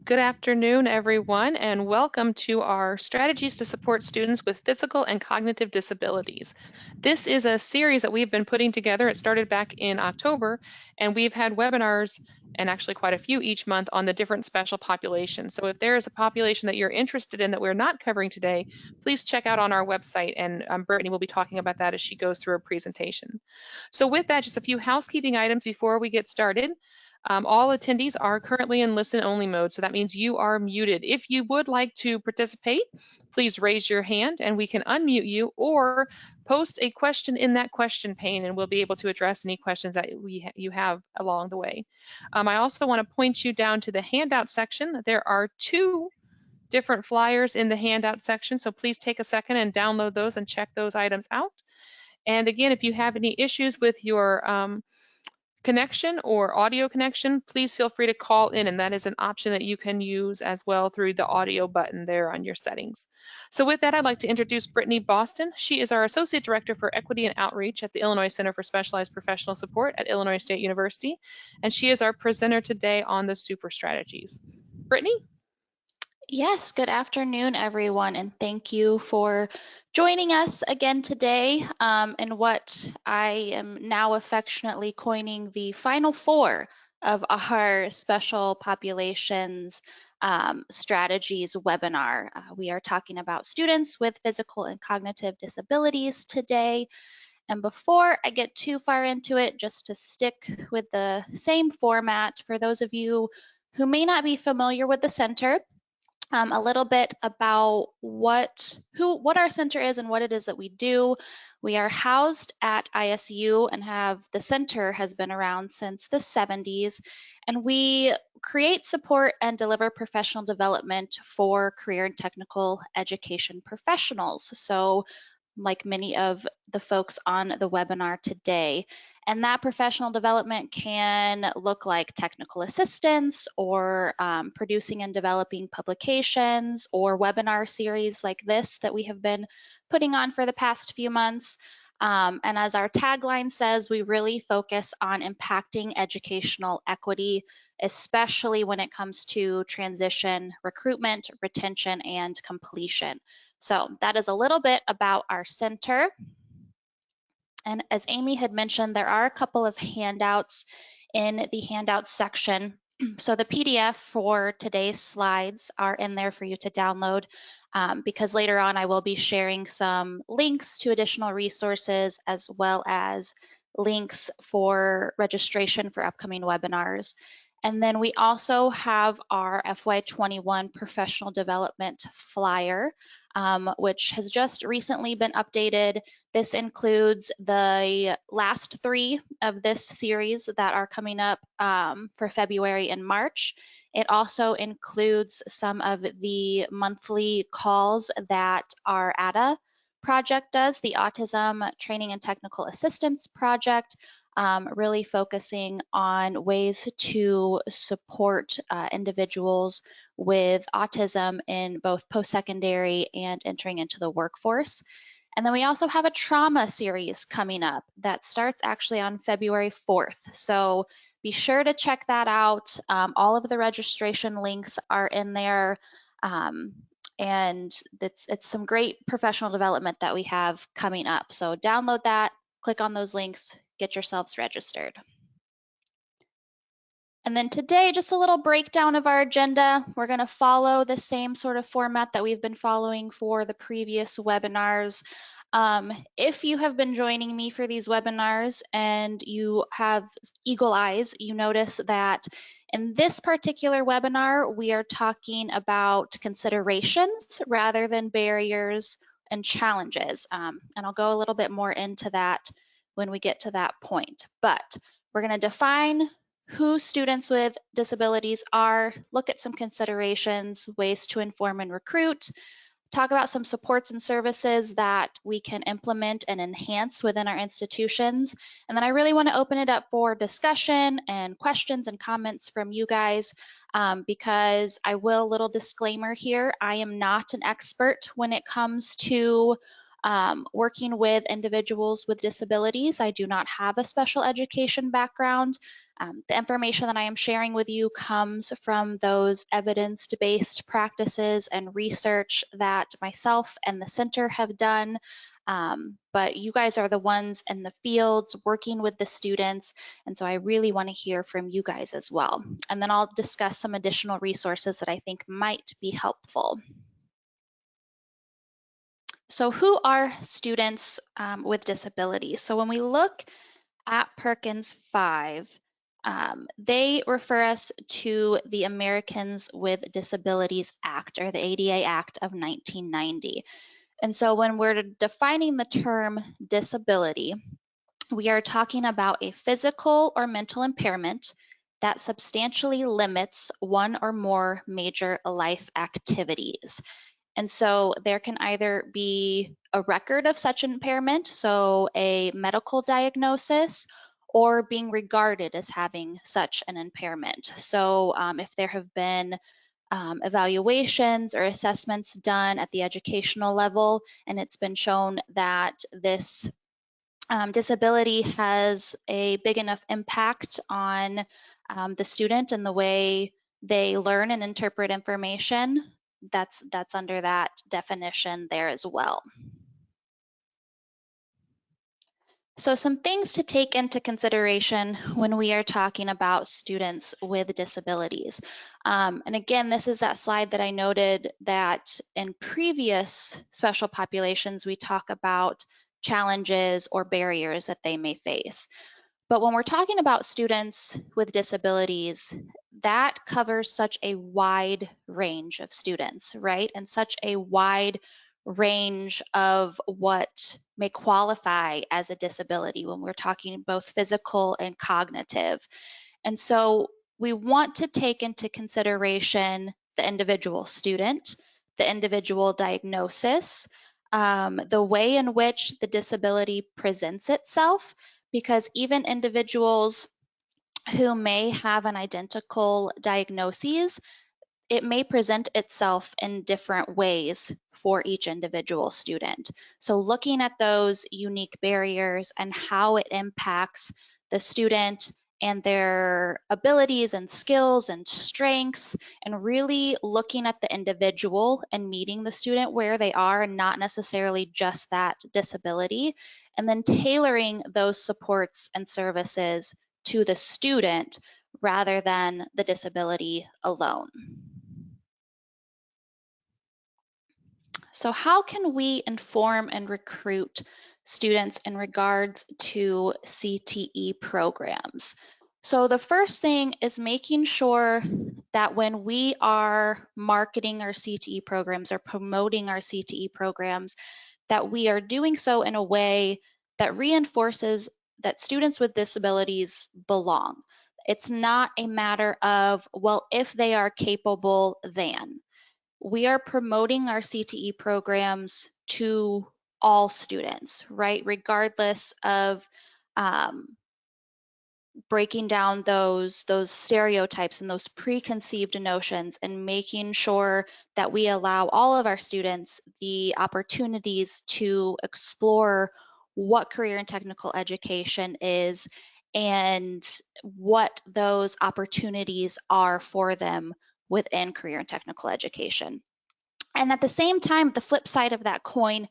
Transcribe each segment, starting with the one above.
Good afternoon, everyone, and welcome to our Strategies to Support Students with Physical and Cognitive Disabilities. This is a series that we've been putting together. It started back in October, and we've had webinars, and actually quite a few each month, on the different special populations. So if there is a population that you're interested in that we're not covering today, please check out on our website, and Brittany will be talking about that as she goes through her presentation. So with that, just a few housekeeping items before we get started. All attendees are currently in listen-only mode, so that means you are muted. If you would like to participate, please raise your hand and we can unmute you, or post a question in that question pane and we'll be able to address any questions that you have along the way. I also want to point you down to the handout section. There are two different flyers in the handout section, so please take a second and download those and check those items out. And again, if you have any issues with your connection or audio connection, please feel free to call in, and that is an option that you can use as well through the audio button there on your settings. So with that, I'd like to introduce Brittany Boston. She is our Associate Director for Equity and Outreach at the Illinois Center for Specialized Professional Support at Illinois State University, and she is our presenter today on the super strategies. Brittany? Yes, good afternoon, everyone, and thank you for joining us again today in what I am now affectionately coining the final four of our special populations strategies webinar. We are talking about students with physical and cognitive disabilities today. And before I get too far into it, just to stick with the same format, for those of you who may not be familiar with the center, a little bit about what our center is and what it is that we do. We are housed at ISU and the center has been around since the 70s, and we create, support, and deliver professional development for career and technical education professionals. So like many of the folks on the webinar today. And that professional development can look like technical assistance or producing and developing publications or webinar series like this that we have been putting on for the past few months. And as our tagline says, we really focus on impacting educational equity, especially when it comes to transition, recruitment, retention, and completion. So that is a little bit about our center. And as Amy had mentioned, there are a couple of handouts in the handouts section. So the PDF for today's slides are in there for you to download because later on I will be sharing some links to additional resources as well as links for registration for upcoming webinars. And then we also have our FY21 professional development flyer, which has just recently been updated. This includes the last three of this series that are coming up for February and March. It also includes some of the monthly calls that our ADA project does, the Autism Training and Technical Assistance Project, really focusing on ways to support individuals with autism in both post-secondary and entering into the workforce. And then we also have a trauma series coming up that starts actually on February 4th. So be sure to check that out. All of the registration links are in there. And it's some great professional development that we have coming up. So download that, click on those links, get yourselves registered. And then today, just a little breakdown of our agenda. We're going to follow the same sort of format that we've been following for the previous webinars. If you have been joining me for these webinars and you have eagle eyes, you notice that in this particular webinar, we are talking about considerations rather than barriers and challenges. And I'll go a little bit more into that when we get to that point. But we're going to define who students with disabilities are, look at some considerations, ways to inform and recruit, talk about some supports and services that we can implement and enhance within our institutions. And then I really want to open it up for discussion and questions and comments from you guys because I will, little disclaimer here, I am not an expert when it comes to working with individuals with disabilities. I do not have a special education background. The information that I am sharing with you comes from those evidence-based practices and research that myself and the center have done. But you guys are the ones in the fields working with the students, and so I really want to hear from you guys as well. And then I'll discuss some additional resources that I think might be helpful. So who are students with disabilities? So when we look at Perkins V, they refer us to the Americans with Disabilities Act, or the ADA Act of 1990. And so when we're defining the term disability, we are talking about a physical or mental impairment that substantially limits one or more major life activities. And so there can either be a record of such impairment, so a medical diagnosis, or being regarded as having such an impairment. So if there have been evaluations or assessments done at the educational level, and it's been shown that this disability has a big enough impact on the student and the way they learn and interpret information, that's under that definition there as well. So some things to take into consideration when we are talking about students with disabilities. And again, this is that slide that I noted that in previous special populations, we talk about challenges or barriers that they may face. But when we're talking about students with disabilities, that covers such a wide range of students, right? And such a wide range of what may qualify as a disability when we're talking both physical and cognitive. And so we want to take into consideration the individual student, the individual diagnosis, the way in which the disability presents itself, because even individuals who may have an identical diagnosis, it may present itself in different ways for each individual student. So looking at those unique barriers and how it impacts the student and their abilities and skills and strengths, and really looking at the individual and meeting the student where they are and not necessarily just that disability, and then tailoring those supports and services to the student rather than the disability alone. So how can we inform and recruit students in regards to CTE programs? So the first thing is making sure that when we are marketing our CTE programs or promoting our CTE programs, that we are doing so in a way that reinforces that students with disabilities belong. It's not a matter of, well, if they are capable, then. We are promoting our CTE programs to all students, right? Regardless of breaking down those stereotypes and those preconceived notions, and making sure that we allow all of our students the opportunities to explore what career and technical education is and what those opportunities are for them within career and technical education. And at the same time, the flip side of that coin,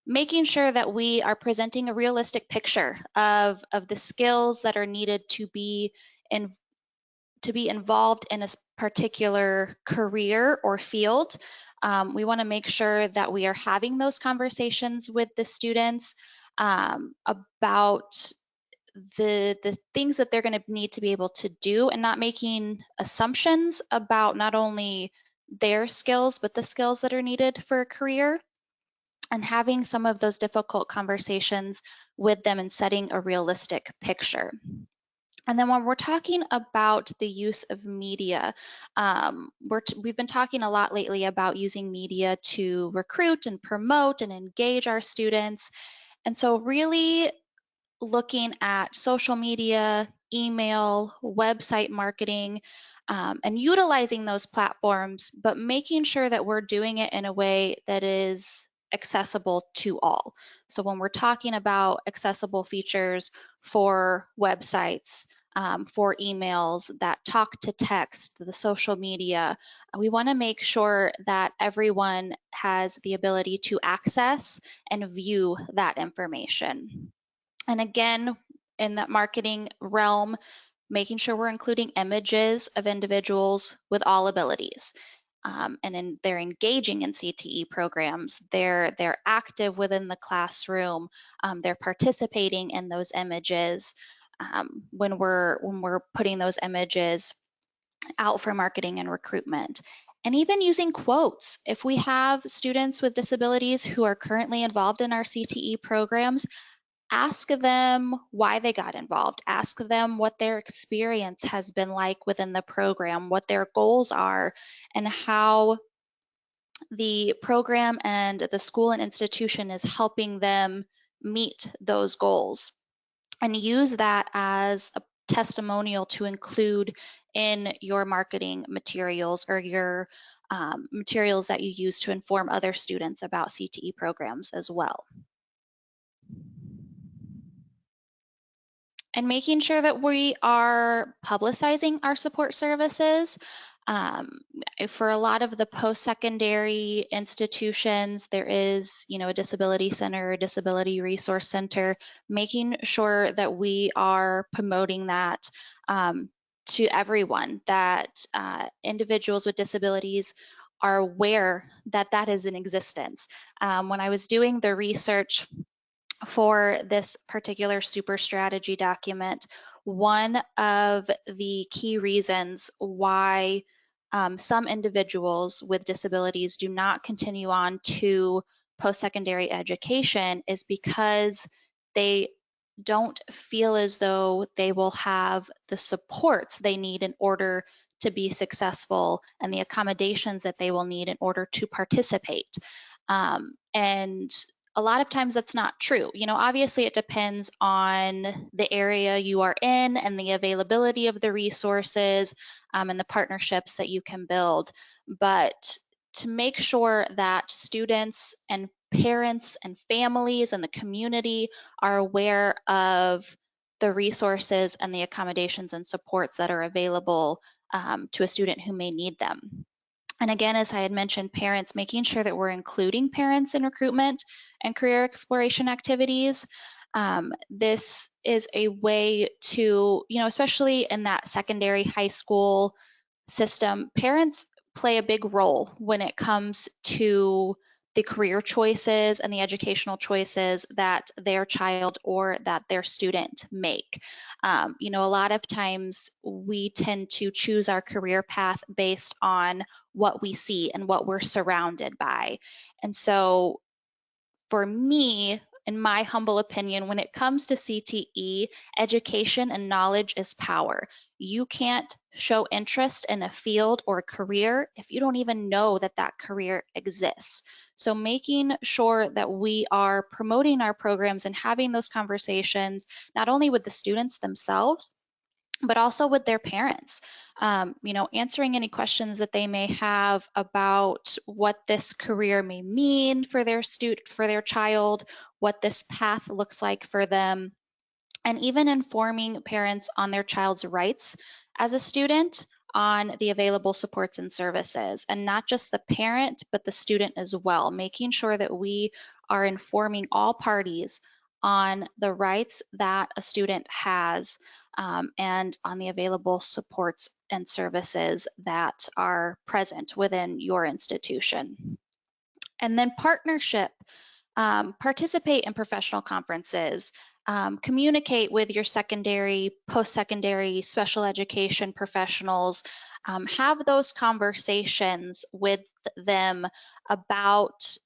making sure that we are presenting a realistic picture of the skills that are needed to be involved in a particular career or field. We want to make sure that we are having those conversations with the students about the things that they're going to need to be able to do, and not making assumptions about not only their skills, but the skills that are needed for a career, and having some of those difficult conversations with them and setting a realistic picture. And then when we're talking about the use of media, we've been talking a lot lately about using media to recruit and promote and engage our students. And so really looking at social media, email, website marketing, and utilizing those platforms, but making sure that we're doing it in a way that is accessible to all. So when we're talking about accessible features for websites, for emails, that talk to text, the social media, we want to make sure that everyone has the ability to access and view that information. And again, in that marketing realm, making sure we're including images of individuals with all abilities. And they're engaging in CTE programs. They're active within the classroom. They're participating in those images. When we're putting those images out for marketing and recruitment. And even using quotes. If we have students with disabilities who are currently involved in our CTE programs, ask them why they got involved. Ask them what their experience has been like within the program, what their goals are, and how the program and the school and institution is helping them meet those goals. And use that as a testimonial to include in your marketing materials or your materials that you use to inform other students about CTE programs as well. And making sure that we are publicizing our support services. For a lot of the post-secondary institutions, there is, a disability center, a disability resource center, making sure that we are promoting that to everyone, that individuals with disabilities are aware that that is in existence. When I was doing the research for this particular super strategy document, one of the key reasons why some individuals with disabilities do not continue on to post-secondary education is because they don't feel as though they will have the supports they need in order to be successful and the accommodations that they will need in order to participate. And a lot of times that's not true. Obviously it depends on the area you are in and the availability of the resources and the partnerships that you can build. But to make sure that students and parents and families and the community are aware of the resources and the accommodations and supports that are available to a student who may need them. And again, as I had mentioned, parents, making sure that we're including parents in recruitment and career exploration activities. This is a way to, especially in that secondary high school system, parents play a big role when it comes to the career choices and the educational choices that their child or that their student make. A lot of times we tend to choose our career path based on what we see and what we're surrounded by. And so for me, in my humble opinion, when it comes to CTE, education and knowledge is power. You can't show interest in a field or a career if you don't even know that that career exists. So making sure that we are promoting our programs and having those conversations, not only with the students themselves, but also with their parents, answering any questions that they may have about what this career may mean for their child, what this path looks like for them, and even informing parents on their child's rights as a student on the available supports and services, and not just the parent, but the student as well, making sure that we are informing all parties on the rights that a student has and on the available supports and services that are present within your institution. And then partnership. Participate in professional conferences, communicate with your secondary, post-secondary, special education professionals, have those conversations with them about,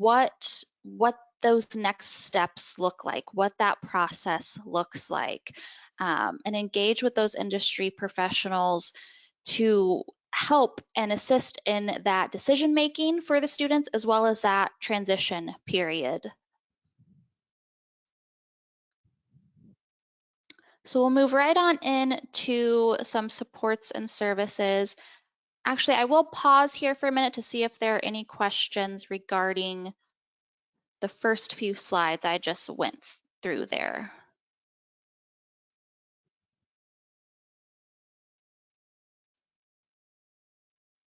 what those next steps look like, what that process looks like, and engage with those industry professionals to help and assist in that decision making for the students as well as that transition period. So we'll move right on into some supports and services. Actually, I will pause here for a minute to see if there are any questions regarding the first few slides I just went through there.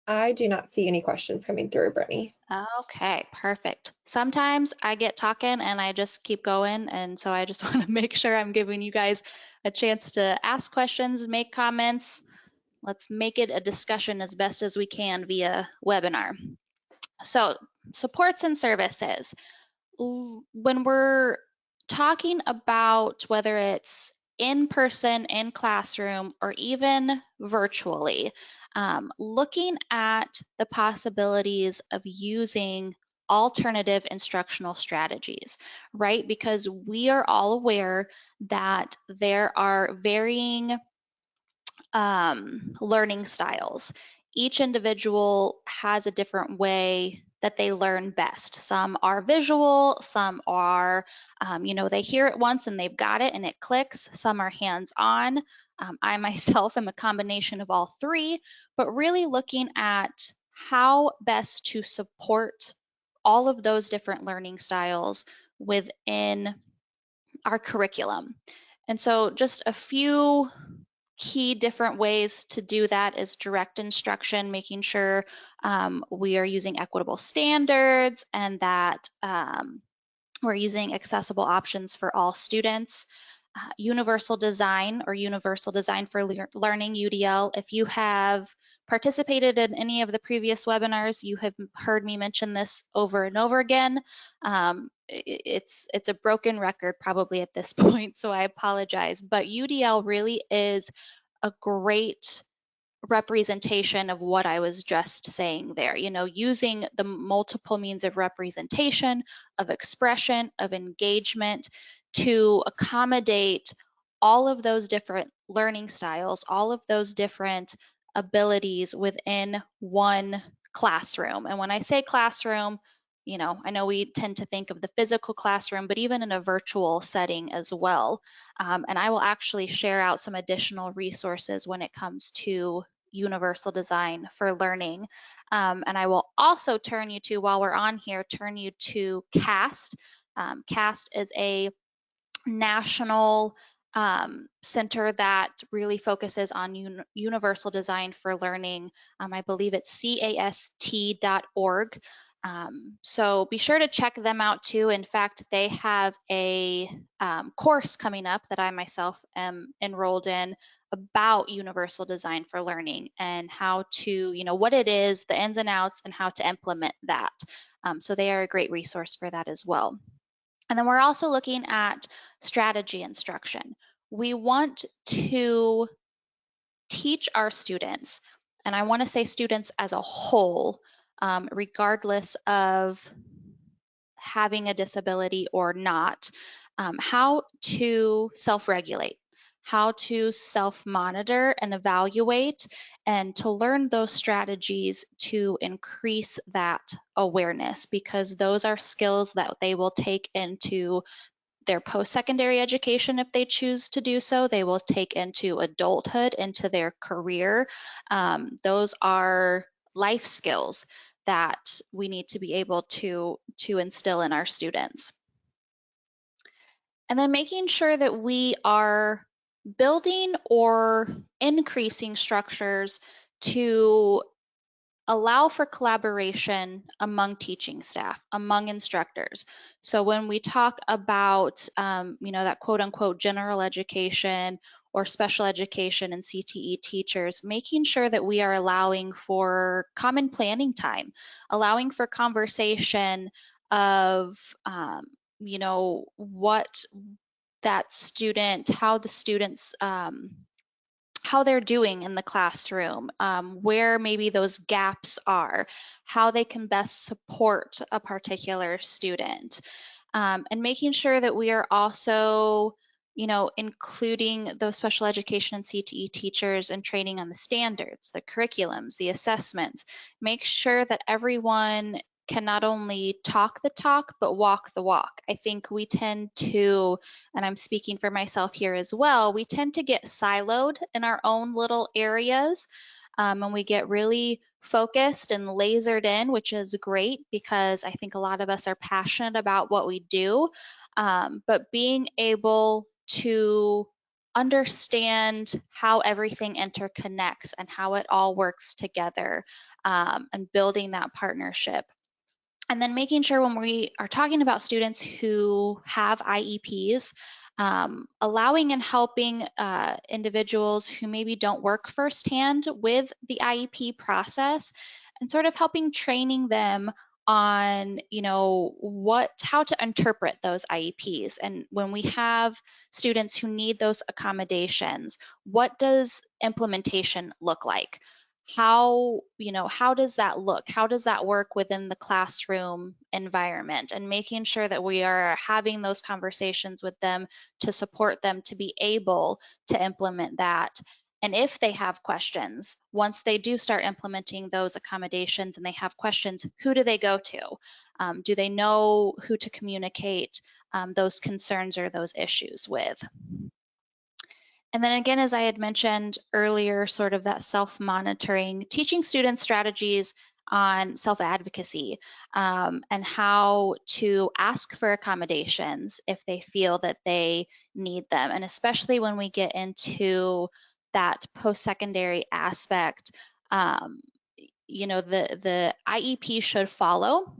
I do not see any questions coming through, Brittany. Okay, perfect. Sometimes I get talking and I just keep going, and so I just want to make sure I'm giving you guys a chance to ask questions, make comments. Let's make it a discussion as best as we can via webinar. So, supports and services. When we're talking about whether it's in person, in classroom, or even virtually, looking at the possibilities of using alternative instructional strategies, right? Because we are all aware that there are varying learning styles. Each individual has a different way that they learn best. Some are visual, some are, they hear it once and they've got it and it clicks. Some are hands-on. I myself am a combination of all three, but really looking at how best to support all of those different learning styles within our curriculum. And so just a few key different ways to do that is direct instruction, making sure we are using equitable standards and that we're using accessible options for all students. Universal design or universal design for learning, UDL. If you have participated in any of the previous webinars, you have heard me mention this over and over again. It's a broken record probably at this point, so I apologize, but UDL really is a great representation of what I was just saying there, using the multiple means of representation, of expression, of engagement to accommodate all of those different learning styles, all of those different abilities within one classroom. And when I say classroom, I know we tend to think of the physical classroom, but even in a virtual setting as well. And I will actually share out some additional resources when it comes to universal design for learning. And I will also turn you to, while we're on here, turn you to CAST. CAST is a national center that really focuses on universal design for learning. I believe it's cast.org. So be sure to check them out too. In fact, they have a course coming up that I myself am enrolled in about universal design for learning and how to, what it is, the ins and outs, and how to implement that. So they are a great resource for that as well. And then we're also looking at strategy instruction. We want to teach our students, and I want to say students as a whole, regardless of having a disability or not, how to self-regulate, how to self-monitor and evaluate, and to learn those strategies to increase that awareness, because those are skills that they will take into their post-secondary education if they choose to do so. They will take into adulthood, into their career. Those are life skills that we need to be able to instill in our students. And then making sure that we are building or increasing structures to allow for collaboration among teaching staff, among instructors. So when we talk about, that quote unquote general education or special education and CTE teachers, making sure that we are allowing for common planning time, allowing for conversation of, what that student, how the students, how they're doing in the classroom, where maybe those gaps are, how they can best support a particular student, and making sure that we are also, including those special education and CTE teachers and training on the standards, the curriculums, the assessments. Make sure that everyone can not only talk the talk, but walk the walk. I think we tend to, and I'm speaking for myself here as well, we tend to get siloed in our own little areas. and we get really focused and lasered in, which is great because I think a lot of us are passionate about what we do, but being able to understand how everything interconnects and how it all works together, and building that partnership. And then making sure when we are talking about students who have IEPs, allowing and helping individuals who maybe don't work firsthand with the IEP process, and sort of helping training them on, how to interpret those IEPs. And when we have students who need those accommodations, what does implementation look like? How does that look? How does that work within the classroom environment? And making sure that we are having those conversations with them to support them to be able to implement that. And if they have questions, once they do start implementing those accommodations and they have questions, who do they go to? Do they know who to communicate those concerns or those issues with? And then again, as I had mentioned earlier, sort of that self-monitoring, teaching students strategies on self-advocacy, and how to ask for accommodations if they feel that they need them. And especially when we get into that post-secondary aspect, the IEP should follow.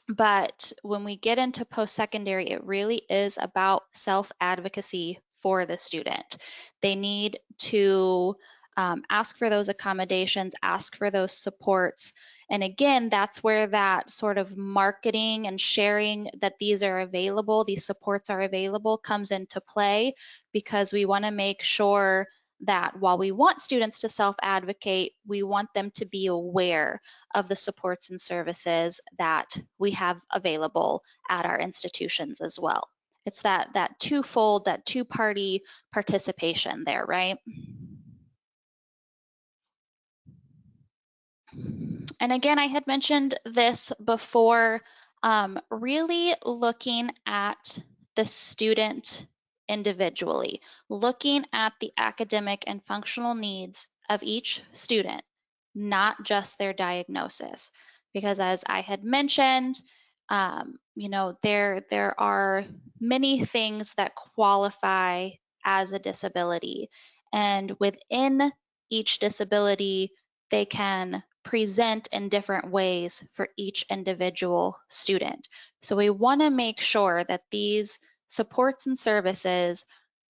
But when we get into post-secondary, it really is about self-advocacy for the student. They need to ask for those accommodations, ask for those supports. And again, that's where that sort of marketing and sharing that these are available, these supports are available, comes into play, because we want to make sure that while we want students to self-advocate, we want them to be aware of the supports and services that we have available at our institutions as well. It's that twofold, that two-party participation there, right? And again, I had mentioned this before, really looking at the student individually, looking at the academic and functional needs of each student, not just their diagnosis. Because as I had mentioned, there are many things that qualify as a disability. And within each disability, they can present in different ways for each individual student. So we want to make sure that these supports and services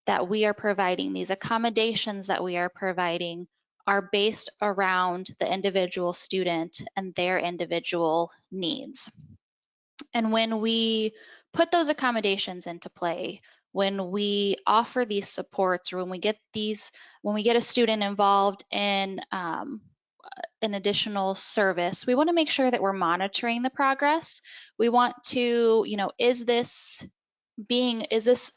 that we are providing, these accommodations that we are providing, are based around the individual student and their individual needs. And when we put those accommodations into play, when we offer these supports, or when we get a student involved in an additional service, we want to make sure that we're monitoring the progress. We want to, is this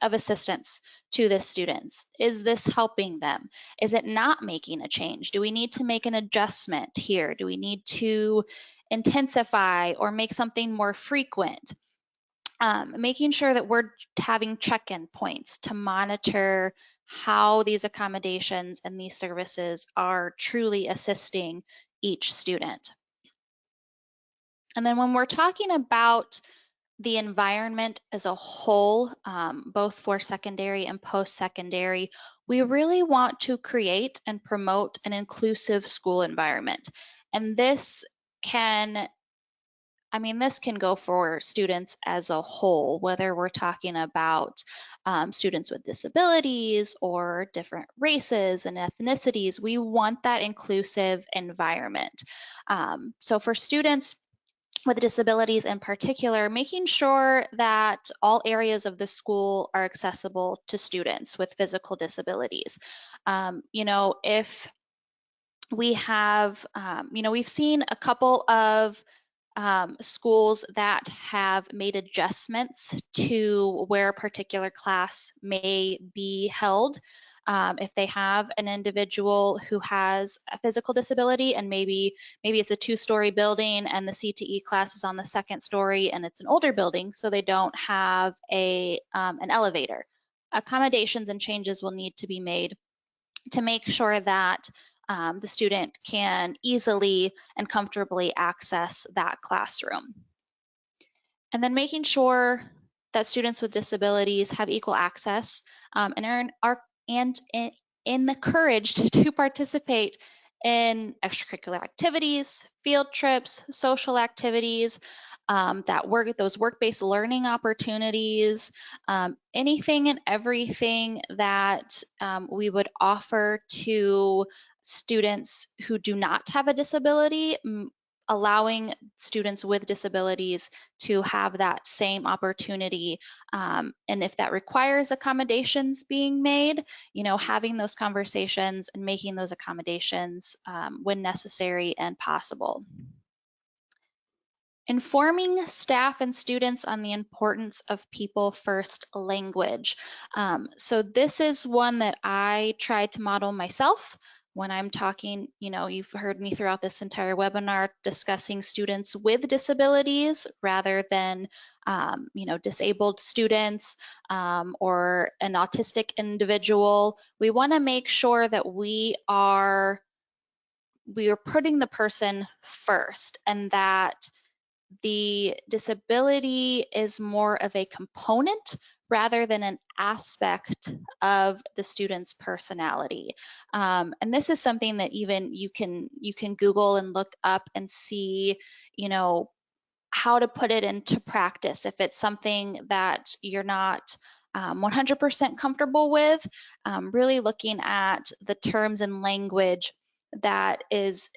of assistance to the students? Is this helping them? Is it not making a change? Do we need to make an adjustment here? Do we need to intensify or make something more frequent? Making sure that we're having check-in points to monitor how these accommodations and these services are truly assisting each student. And then when we're talking about the environment as a whole, both for secondary and post-secondary, we really want to create and promote an inclusive school environment. And this can go for students as a whole, whether we're talking about students with disabilities or different races and ethnicities. We want that inclusive environment. So for students with disabilities in particular, making sure that all areas of the school are accessible to students with physical disabilities. If we have, we've seen a couple of schools that have made adjustments to where a particular class may be held. If they have an individual who has a physical disability, and maybe it's a 2-story building and the CTE class is on the 2nd story and it's an older building, so they don't have an elevator. Accommodations and changes will need to be made to make sure that the student can easily and comfortably access that classroom. And then making sure that students with disabilities have equal access and encouraged to participate in extracurricular activities, field trips, social activities, those work-based learning opportunities, anything and everything that we would offer to students who do not have a disability, allowing students with disabilities to have that same opportunity. And if that requires accommodations being made, having those conversations and making those accommodations when necessary and possible. Informing staff and students on the importance of people first language. So this is one that I try to model myself when I'm talking. You've heard me throughout this entire webinar discussing students with disabilities rather than disabled students or an autistic individual. We want to make sure that we are putting the person first, and that the disability is more of a component rather than an aspect of the student's personality. And this is something that even you can Google and look up and see, how to put it into practice. If it's something that you're not 100% comfortable with, really looking at the terms and language that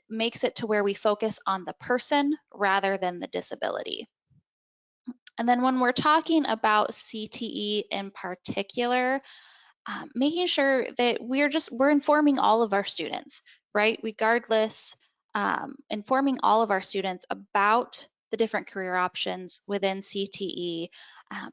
makes it to where we focus on the person rather than the disability. And then when we're talking about CTE in particular, making sure that we're informing all of our students, right? Regardless, informing all of our students about the different career options within CTE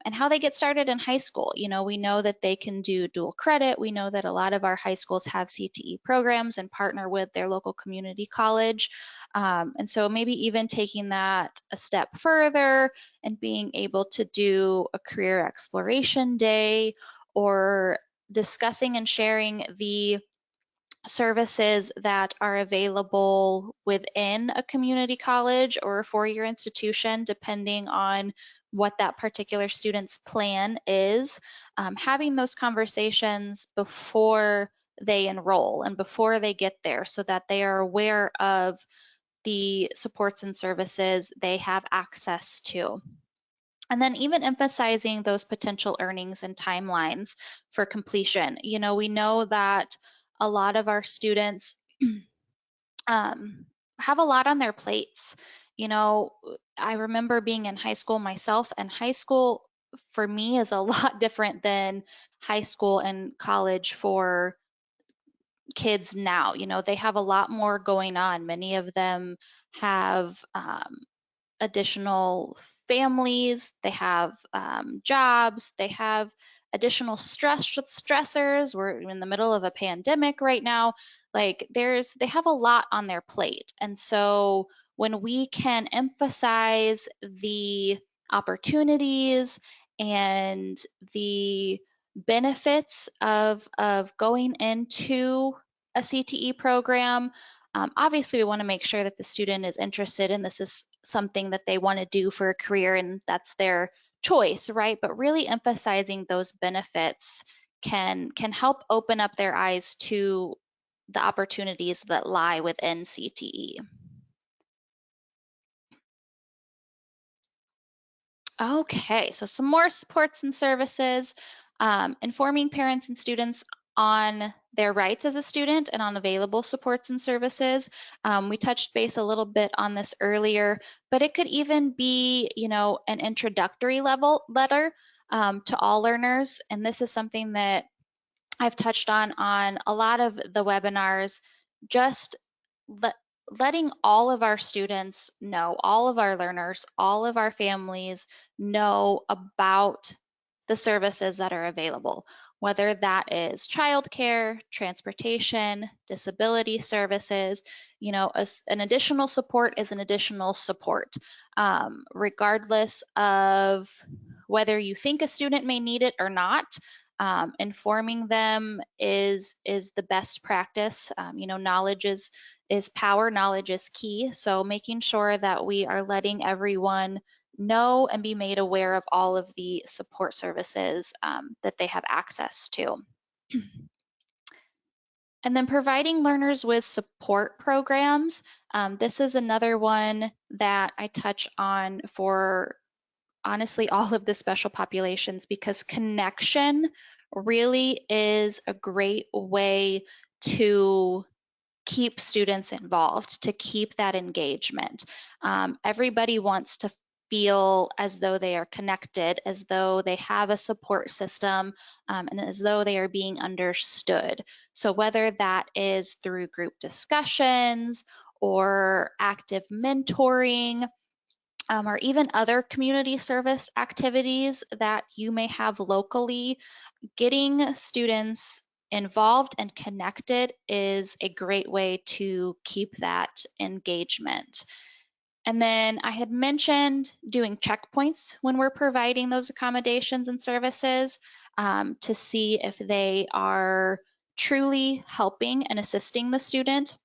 and how they get started in high school. We know that they can do dual credit. We know that a lot of our high schools have CTE programs and partner with their local community college. And so maybe even taking that a step further and being able to do a career exploration day, or discussing and sharing the services that are available within a community college or a four-year institution, depending on what that particular student's plan is. Having those conversations before they enroll and before they get there, so that they are aware of the supports and services they have access to. And then even emphasizing those potential earnings and timelines for completion. We know that a lot of our students have a lot on their plates. I remember being in high school myself, and high school for me is a lot different than high school and college for kids now. They have a lot more going on. Many of them have additional families, they have jobs, they have additional stressors. We're in the middle of a pandemic right now. They have a lot on their plate. And so when we can emphasize the opportunities and the benefits of going into a CTE program, obviously we want to make sure that the student is interested and this is something that they want to do for a career and that's their choice, right? But really emphasizing those benefits can help open up their eyes to the opportunities that lie within CTE. Okay, so some more supports and services, informing parents and students on their rights as a student and on available supports and services. We touched base a little bit on this earlier, but it could even be, an introductory level letter to all learners. And this is something that I've touched on a lot of the webinars, just letting all of our students know, all of our learners, all of our families know about the services that are available, whether that is childcare, transportation, disability services. An additional support is an additional support, regardless of whether you think a student may need it or not. Informing them is the best practice. Knowledge is power, knowledge is key. So making sure that we are letting everyone know and be made aware of all of the support services that they have access to. And then providing learners with support programs. This is another one that I touch on for honestly all of the special populations, because connection really is a great way to keep students involved, to keep that engagement. Everybody wants to feel as though they are connected, as though they have a support system, and as though they are being understood. So whether that is through group discussions or active mentoring, or even other community service activities that you may have locally, getting students involved and connected is a great way to keep that engagement. And then I had mentioned doing checkpoints when we're providing those accommodations and services to see if they are truly helping and assisting the student.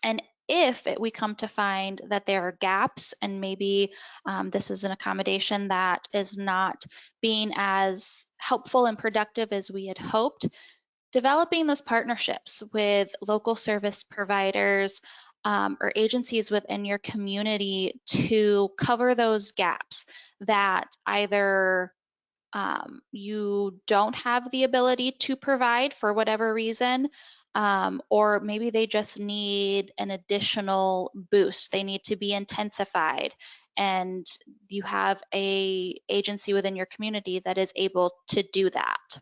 And if we come to find that there are gaps and maybe this is an accommodation that is not being as helpful and productive as we had hoped, developing those partnerships with local service providers or agencies within your community to cover those gaps that either you don't have the ability to provide for whatever reason, or maybe they just need an additional boost. They need to be intensified, and you have an agency within your community that is able to do that.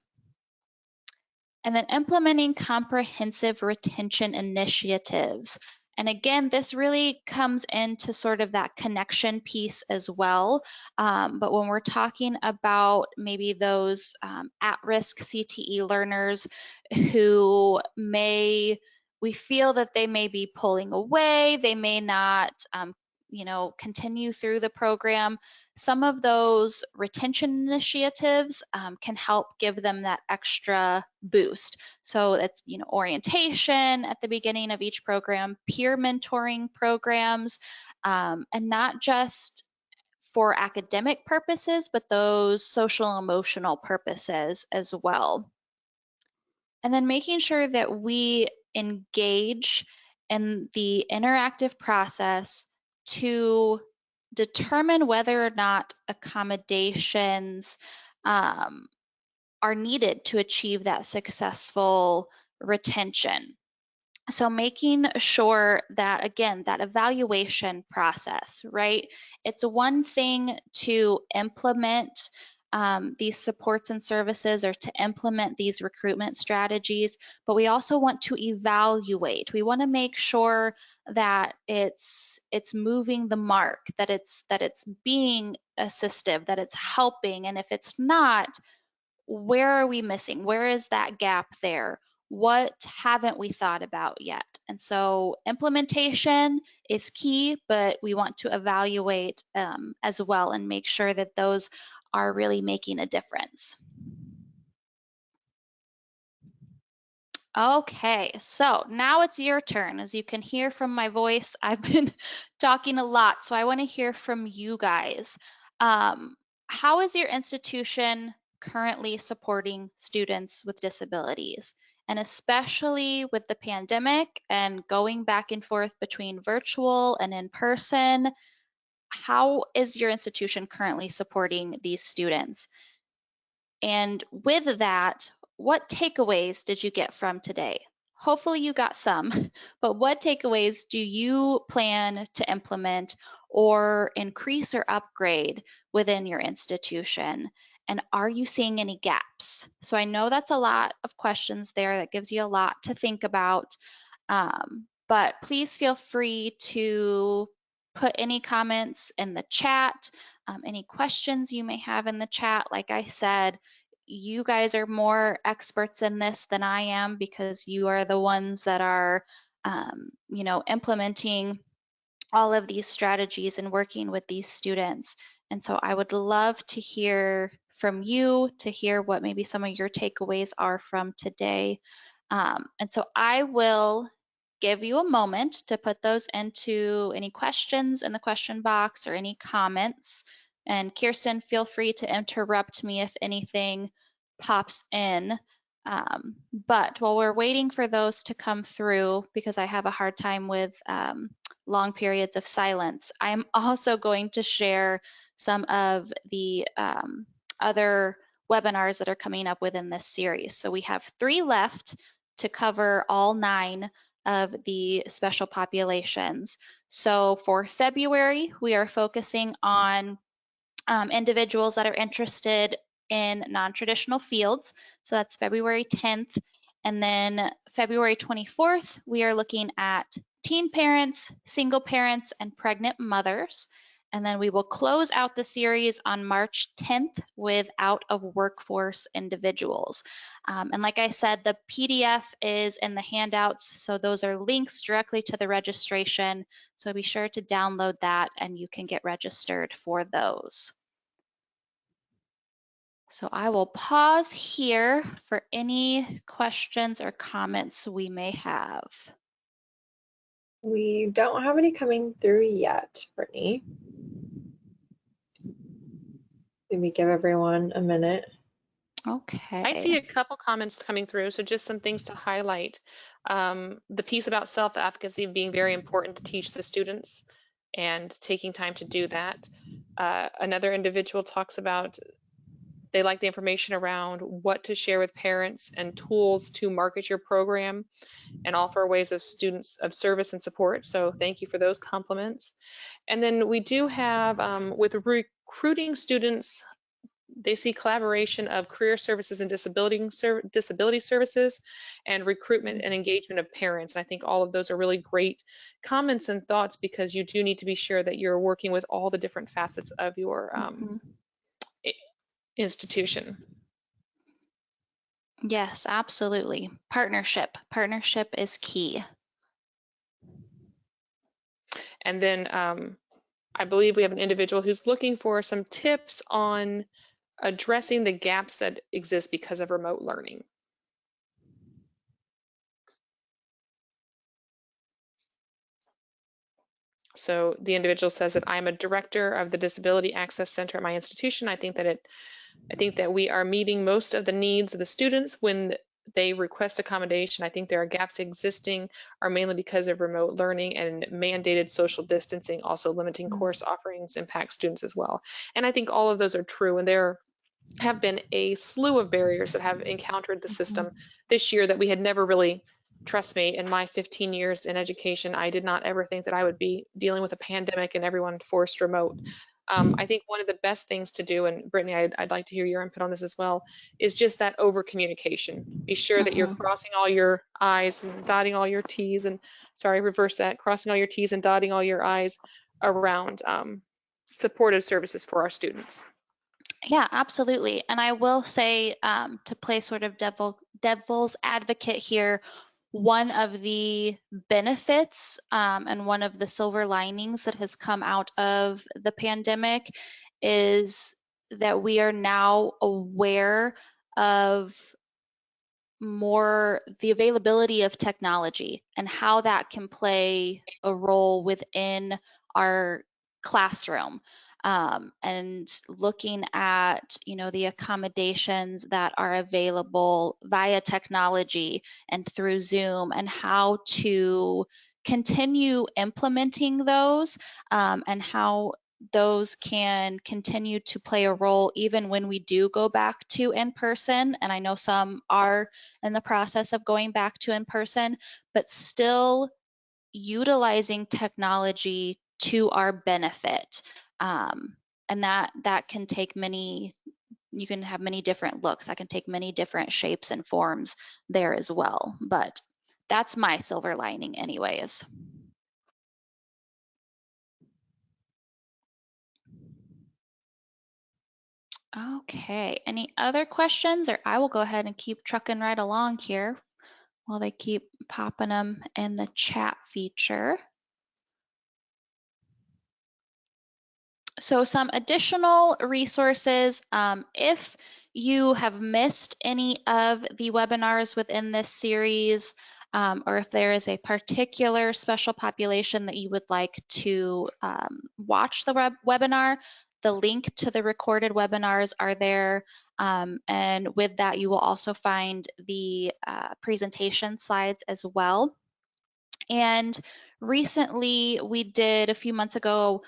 And then implementing comprehensive retention initiatives. And again, this really comes into sort of that connection piece as well. But when we're talking about maybe those at-risk CTE learners who we feel that they may be pulling away, they may not continue through the program, some of those retention initiatives can help give them that extra boost. So it's orientation at the beginning of each program, peer mentoring programs, and not just for academic purposes, but those social emotional purposes as well. And then making sure that we engage in the interactive process to determine whether or not accommodations are needed to achieve that successful retention. So making sure that, again, that evaluation process, right? It's one thing to implement these supports and services or to implement these recruitment strategies, but we also want to evaluate. We want to make sure that it's moving the mark, that it's being assistive, that it's helping, and if it's not, where are we missing? Where is that gap there? What haven't we thought about yet? And so implementation is key, but we want to evaluate as well and make sure that those are really making a difference. Okay, so now it's your turn. As you can hear from my voice, I've been talking a lot, so I want to hear from you guys. How is your institution currently supporting students with disabilities? And especially with the pandemic and going back and forth between virtual and in person, how is your institution currently supporting these students? And with that, what takeaways did you get from today? Hopefully you got some, but what takeaways do you plan to implement or increase or upgrade within your institution? And are you seeing any gaps? So I know that's a lot of questions there. That gives you a lot to think about. But please feel free to put any comments in the chat, any questions you may have in the chat. Like I said, you guys are more experts in this than I am because you are the ones that are, implementing all of these strategies and working with these students. And so I would love to hear from you, to hear what maybe some of your takeaways are from today. And so I will give you a moment to put those into any questions in the question box or any comments. And Kirsten, feel free to interrupt me if anything pops in. But while we're waiting for those to come through, because I have a hard time with long periods of silence, I'm also going to share some of the other webinars that are coming up within this series. So we have 3 left to cover all 9 of the special populations. So for February, we are focusing on individuals that are interested in non-traditional fields. So that's February 10th. And then February 24th, we are looking at teen parents, single parents, and pregnant mothers. And then we will close out the series on March 10th with out of workforce individuals. And like I said, the PDF is in the handouts. So those are links directly to the registration. So be sure to download that and you can get registered for those. So I will pause here for any questions or comments we may have. We don't have any coming through yet, Brittany. Maybe give everyone a minute. Okay. I see a couple comments coming through, so just some things to highlight. The piece about self-advocacy being very important to teach the students and taking time to do that. Another individual talks about they like the information around what to share with parents and tools to market your program and offer ways of students of service and support. So thank you for those compliments. And then we do have with recruiting students, they see collaboration of career services and disability services and recruitment and engagement of parents. And I think all of those are really great comments and thoughts because you do need to be sure that you're working with all the different facets of your institution. Yes, absolutely. Partnership. Partnership is key. And then I believe we have an individual who's looking for some tips on addressing the gaps that exist because of remote learning. So the individual says that I'm a director of the Disability Access Center at my institution. I think that we are meeting most of the needs of the students when they request accommodation. I think there are gaps existing are mainly because of remote learning and mandated social distancing, also limiting course offerings impact students as well. And I think all of those are true, and there have been a slew of barriers that have encountered the system this year that we had never really, trust me, in my 15 years in education, I did not ever think that I would be dealing with a pandemic and everyone forced remote. I think one of the best things to do, and Brittany, I'd like to hear your input on this as well, is just that over communication. Be sure that you're crossing all your I's and dotting all your T's, and sorry, reverse that, crossing all your T's and dotting all your I's around supportive services for our students. Yeah, absolutely. And I will say, to play sort of devil's advocate here, one of the benefits and one of the silver linings that has come out of the pandemic is that we are now aware of more the availability of technology and how that can play a role within our classroom. And looking at, the accommodations that are available via technology and through Zoom and how to continue implementing those, and how those can continue to play a role even when we do go back to in-person. And I know some are in the process of going back to in-person, but still utilizing technology to our benefit. And that can take you can have many different looks. That can take many different shapes and forms there as well. But that's my silver lining anyways. Okay, any other questions, or I will go ahead and keep trucking right along here while they keep popping them in the chat feature. So some additional resources, if you have missed any of the webinars within this series, or if there is a particular special population that you would like to watch the webinar, the link to the recorded webinars are there. And with that, you will also find the presentation slides as well. And recently, a few months ago,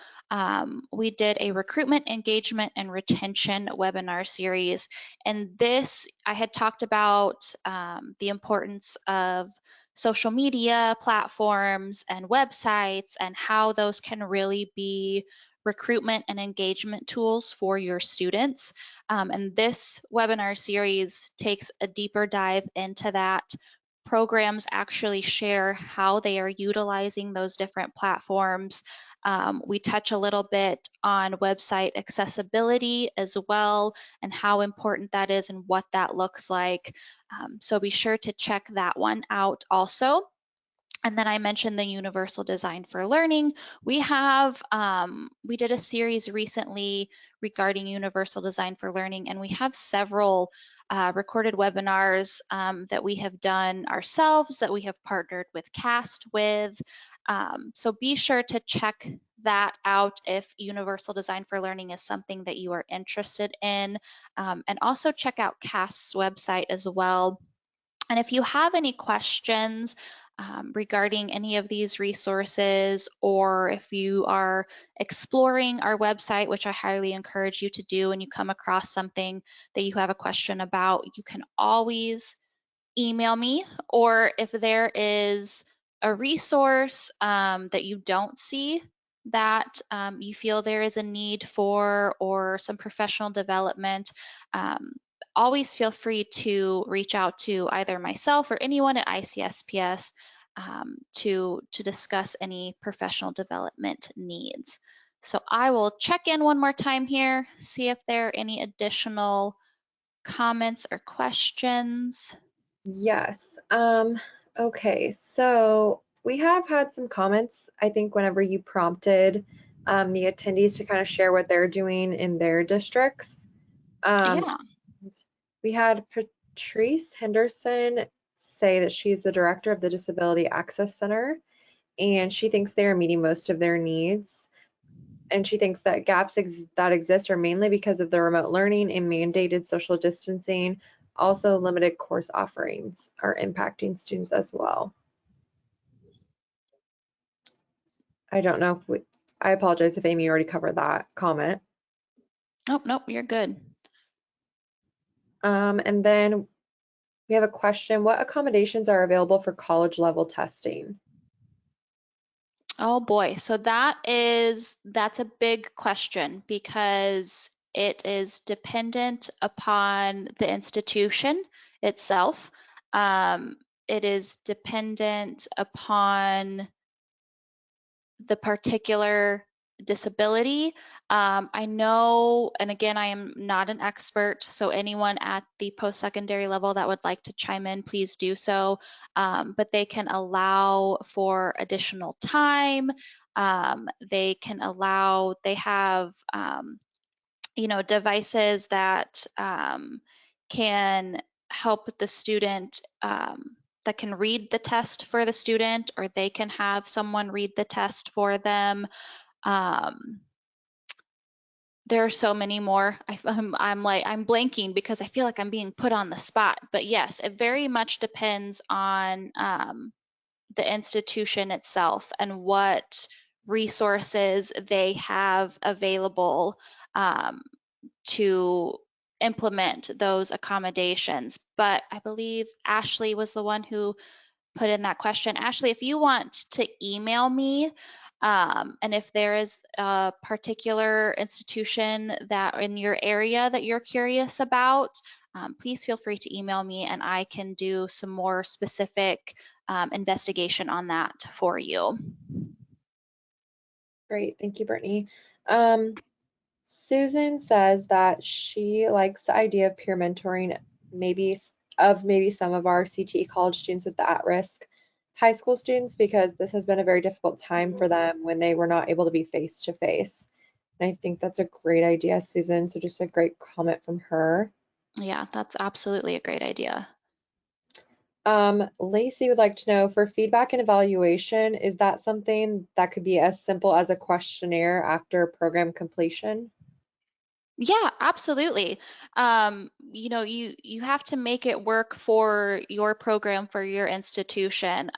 we did a recruitment, engagement, and retention webinar series. And this, I had talked about the importance of social media platforms and websites and how those can really be recruitment and engagement tools for your students. And this webinar series takes a deeper dive into that. Programs actually share how they are utilizing those different platforms. We touch a little bit on website accessibility as well and how important that is and what that looks like. So be sure to check that one out also. And then I mentioned the Universal Design for Learning. We did a series recently regarding Universal Design for Learning, and we have several recorded webinars that we have done ourselves, that we have partnered with CAST with. So be sure to check that out if Universal Design for Learning is something that you are interested in. And also check out CAST's website as well. And if you have any questions regarding any of these resources, or if you are exploring our website, which I highly encourage you to do, and you come across something that you have a question about, you can always email me, or if there is a resource that you don't see that you feel there is a need for, or some professional development, always feel free to reach out to either myself or anyone at ICSPS to discuss any professional development needs. So I will check in one more time here, see if there are any additional comments or questions. Yes. Okay, so we have had some comments, I think, whenever you prompted the attendees to kind of share what they're doing in their districts. Yeah. We had Patrice Henderson say that she's the director of the Disability Access Center, and she thinks they are meeting most of their needs. And she thinks that gaps that exist are mainly because of the remote learning and mandated social distancing. Also, limited course offerings are impacting students as well. I don't know if I apologize if Amy already covered that comment. Nope, you're good. And then we have a question: what accommodations are available for college level testing? Oh boy, so that's a big question because it is dependent upon the institution itself. It is dependent upon the particular disability. I know, and again, I am not an expert, so anyone at the post-secondary level that would like to chime in, please do so. But they can allow for additional time. They have, devices that can help the student, that can read the test for the student, or they can have someone read the test for them. There are so many more. I'm blanking because I feel like I'm being put on the spot. But yes, it very much depends on the institution itself and what resources they have available to implement those accommodations. But I believe Ashley was the one who put in that question. Ashley, if you want to email me, and if there is a particular institution that in your area that you're curious about, please feel free to email me and I can do some more specific investigation on that for you. Great, thank you, Brittany. Susan says that she likes the idea of peer mentoring, maybe some of our CTE college students with the at-risk high school students, because this has been a very difficult time for them when they were not able to be face to face. And I think that's a great idea, Susan. So just a great comment from her. Yeah, that's absolutely a great idea. Lacey would like to know, for feedback and evaluation, is that something that could be as simple as a questionnaire after program completion? Yeah, absolutely. You know, you have to make it work for your program, for your institution.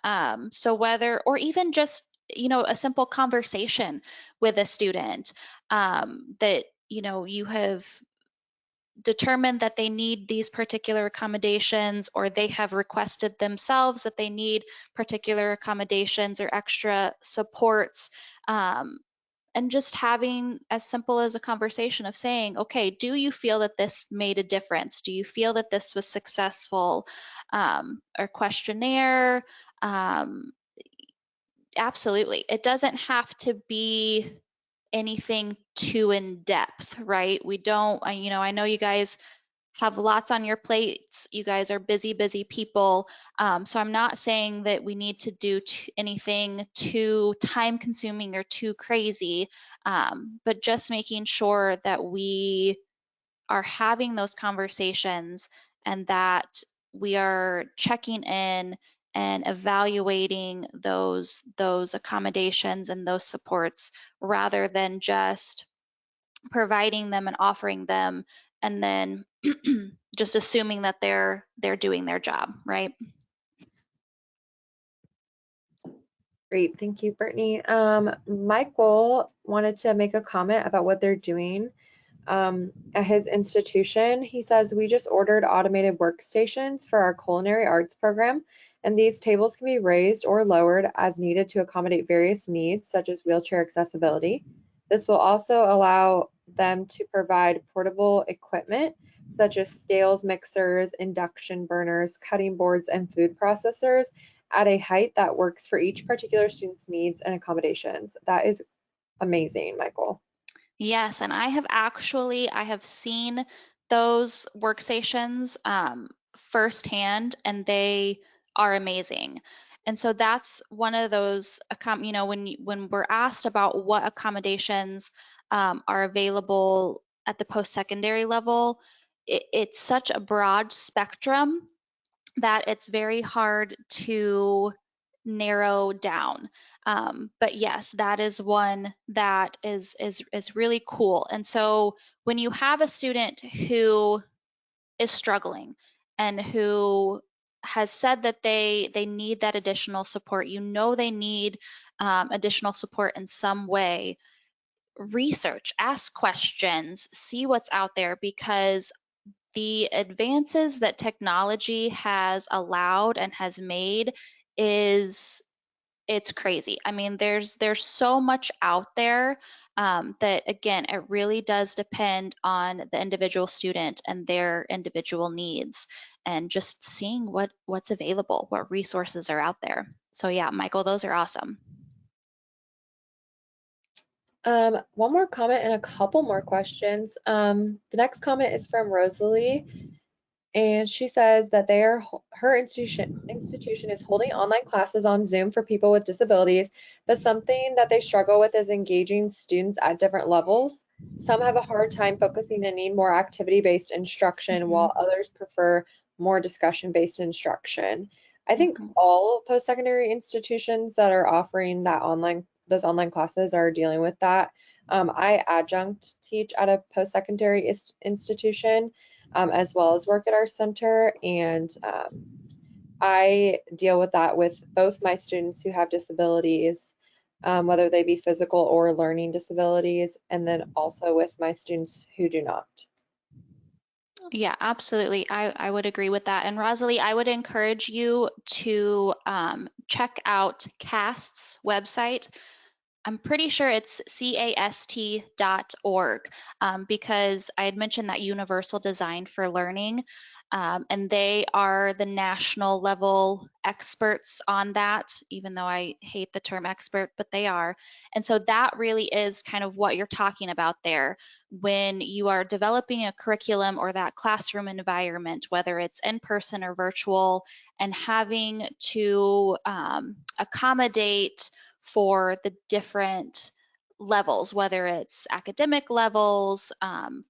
So whether, or even just, you know, a simple conversation with a student, that, you know, you have determined that they need these particular accommodations, or they have requested themselves that they need particular accommodations or extra supports. And just having as simple as a conversation of saying, okay, do you feel that this made a difference? Do you feel that this was successful? Or questionnaire. Um, Absolutely. It doesn't have to be anything too in depth, right? We don't, you know, I know you guys have lots on your plates. You guys are busy, busy people. So I'm not saying that we need to do anything too time consuming or too crazy, but just making sure that we are having those conversations and that we are checking in and evaluating those accommodations and those supports, rather than just providing them and offering them and then just assuming that they're doing their job, right? Great, thank you, Brittany. Michael wanted to make a comment about what they're doing at his institution. He says, we just ordered automated workstations for our culinary arts program, and these tables can be raised or lowered as needed to accommodate various needs, such as wheelchair accessibility. This will also allow them to provide portable equipment, such as scales, mixers, induction burners, cutting boards, and food processors at a height that works for each particular student's needs and accommodations. That is amazing, Michael. Yes, and I have seen those workstations firsthand, and they are amazing. And so that's one of those, you know, when we're asked about what accommodations are available at the post-secondary level, it's such a broad spectrum that it's very hard to narrow down. But yes, that is one that is really cool. And so when you have a student who is struggling and who has said that they need that additional support, you know, they need additional support in some way, research, ask questions, see what's out there, because the advances that technology has allowed and has made is, it's crazy. I mean, there's so much out there, that again, it really does depend on the individual student and their individual needs, and just seeing what's available, what resources are out there. So yeah, Michael, those are awesome. One more comment and a couple more questions. The next comment is from Rosalie, and she says that her institution is holding online classes on Zoom for people with disabilities, but something that they struggle with is engaging students at different levels. Some have a hard time focusing and need more activity-based instruction, while others prefer more discussion-based instruction. I think all post-secondary institutions that are offering those online classes are dealing with that. I adjunct teach at a post-secondary institution, as well as work at our center, and I deal with that with both my students who have disabilities, whether they be physical or learning disabilities, and then also with my students who do not. Yeah, absolutely. I would agree with that. And Rosalie, I would encourage you to check out CAST's website. I'm pretty sure it's cast.org, because I had mentioned that universal design for learning, and they are the national level experts on that, even though I hate the term expert, but they are. And so that really is kind of what you're talking about there. When you are developing a curriculum or that classroom environment, whether it's in person or virtual, and having to accommodate for the different levels, whether it's academic levels,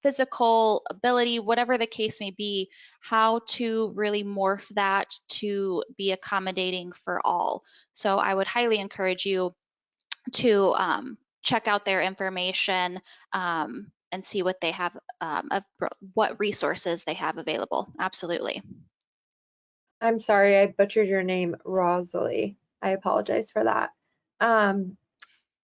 physical ability, whatever the case may be, how to really morph that to be accommodating for all. So I would highly encourage you to check out their information and see what they have, what resources they have available. Absolutely. I'm sorry, I butchered your name, Rosalie. I apologize for that.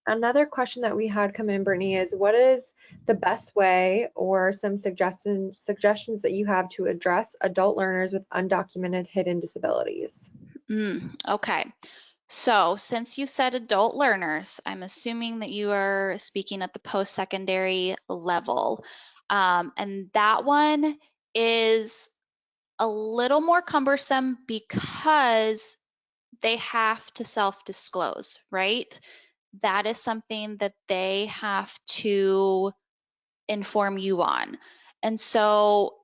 Another question that we had come in, Brittany, is what is the best way or some suggestions that you have to address adult learners with undocumented hidden disabilities? Okay. So since you said adult learners, I'm assuming that you are speaking at the post-secondary level. And that one is a little more cumbersome because they have to self-disclose, right? That is something that they have to inform you on. And so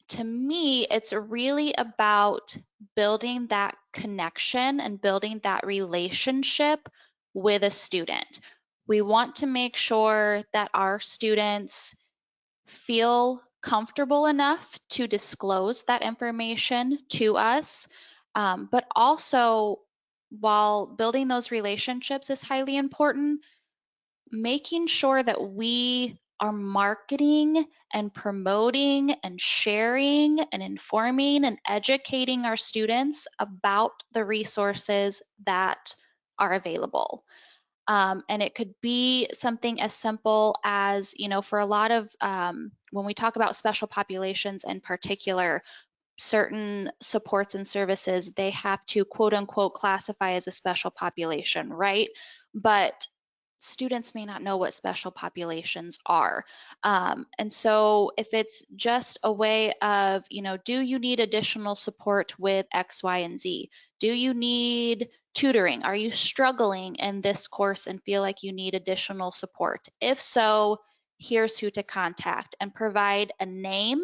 to me, it's really about building that connection and building that relationship with a student. We want to make sure that our students feel comfortable enough to disclose that information to us, but also while building those relationships is highly important, making sure that we are marketing and promoting and sharing and informing and educating our students about the resources that are available. And it could be something as simple as, for a lot of, when we talk about special populations in particular, certain supports and services, they have to quote unquote classify as a special population, right? But students may not know what special populations are. And so if it's just a way of, do you need additional support with X, Y, and Z? Do you need tutoring? Are you struggling in this course and feel like you need additional support? If so, here's who to contact, and provide a name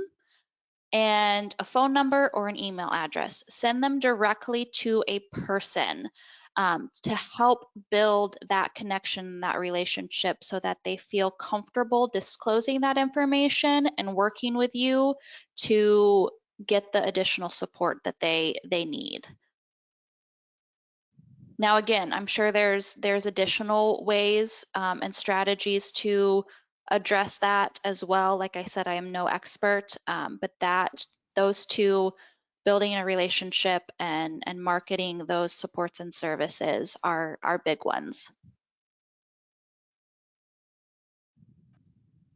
and a phone number or an email address. Send them directly to a person to help build that connection, that relationship, so that they feel comfortable disclosing that information and working with you to get the additional support that they need. Now, again, I'm sure there's additional ways and strategies to address that as well. Like I said, I am no expert, but those two, building a relationship and marketing those supports and services are big ones.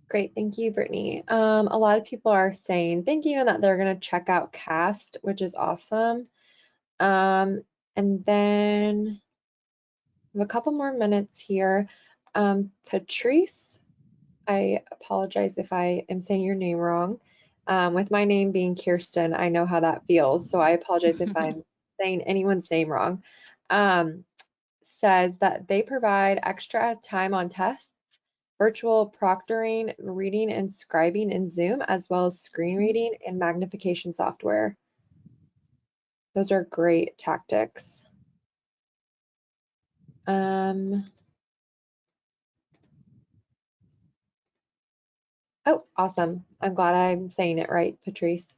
Great, thank you, Brittany. A lot of people are saying thank you and that they're going to check out CAST, which is awesome. And then we have a couple more minutes here. Patrice, I apologize if I am saying your name wrong. With my name being Kirsten, I know how that feels, so I apologize if I'm saying anyone's name wrong. Says that they provide extra time on tests, virtual proctoring, reading and scribing in Zoom, as well as screen reading and magnification software. Those are great tactics. Oh, awesome. I'm glad I'm saying it right, Patrice.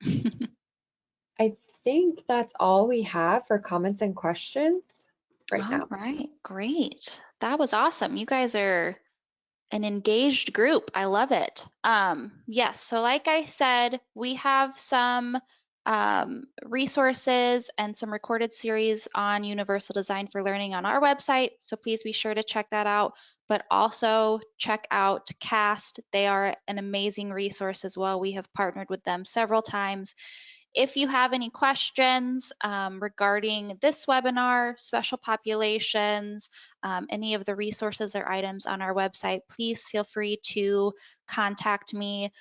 I think that's all we have for comments and questions right now. All right, great. That was awesome. You guys are an engaged group. I love it. Yes, so like I said, we have some resources and some recorded series on Universal Design for Learning on our website, so please be sure to check that out. But also check out CAST. They are an amazing resource as well. We have partnered with them several times. If you have any questions regarding this webinar, special populations, any of the resources or items on our website, please feel free to contact me.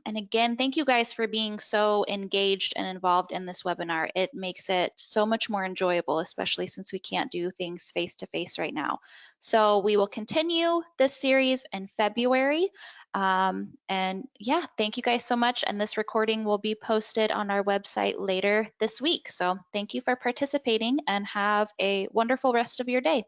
And again, thank you guys for being so engaged and involved in this webinar. It makes it so much more enjoyable, especially since we can't do things face-to-face right now. So we will continue this series in February. And yeah, thank you guys so much. And this recording will be posted on our website later this week. So thank you for participating and have a wonderful rest of your day.